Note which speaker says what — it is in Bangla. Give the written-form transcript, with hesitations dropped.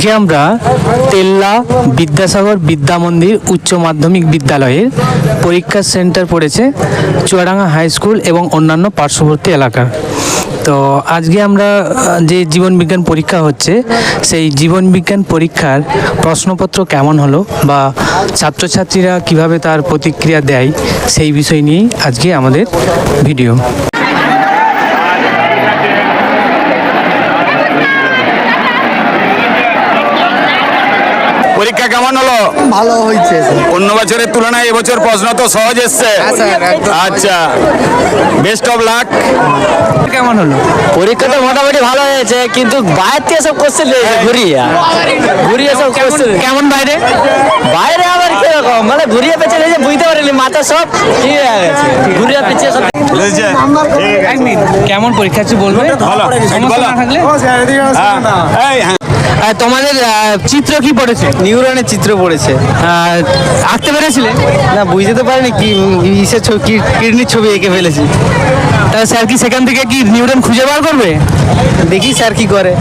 Speaker 1: যে আমরা তেল্লা বিদ্যাসাগর বিদ্যা মন্দির উচ্চ মাধ্যমিক বিদ্যালয়ের পরীক্ষা সেন্টার পড়েছে চুয়াডাঙ্গা হাই স্কুল এবং অন্যান্য পার্শ্ববর্তী এলাকা। তো আজকে আমরা যে জীবন বিজ্ঞান পরীক্ষা হচ্ছে সেই জীবন বিজ্ঞান পরীক্ষার প্রশ্নপত্র কেমন হলো বা ছাত্রছাত্রীরা কিভাবে তার প্রতিক্রিয়া দেয় সেই বিষয় নিয়েই আজকে আমাদের ভিডিও।
Speaker 2: পরীক্ষা কেমন হলো?
Speaker 3: ভালো হয়েছে।
Speaker 2: অন্য বছরের তুলনায় এবছর প্রশ্ন তো সহজ এসছে। আচ্ছা, বেস্ট অফ লাক।
Speaker 1: কেমন হলো?
Speaker 3: পরীক্ষাটা মোটামুটি ভালো হয়েছে, কিন্তু বাইরে থেকে সব কোশ্চেন ঘুরিয়ে সব কোশ্চেন।
Speaker 1: কেমন বাইরে?
Speaker 3: বাইরে আবার কিরকম মানে ঘুরিয়ে পেছে বুঝতে পারিনি, মাথা সব ঠিক হয়ে গেছে, ঘুরিয়ে পেছে সব।
Speaker 1: কেমন পরীক্ষা হচ্ছে বলবে? সমস্যা না থাকলে তোমাদের চিত্র কি পড়েছে?
Speaker 3: নিউরনের চিত্র পড়েছে।
Speaker 1: আঁকতে পেরেছিলে?
Speaker 3: না, বুঝতে তো পারিনি কি ইসের ছবি, কিডনির ছবি এঁকে ফেলেছি।
Speaker 1: তাহলে স্যার কি সেখান থেকে কি নিউরন খুঁজে বার করবে?
Speaker 3: দেখি স্যার কি করে।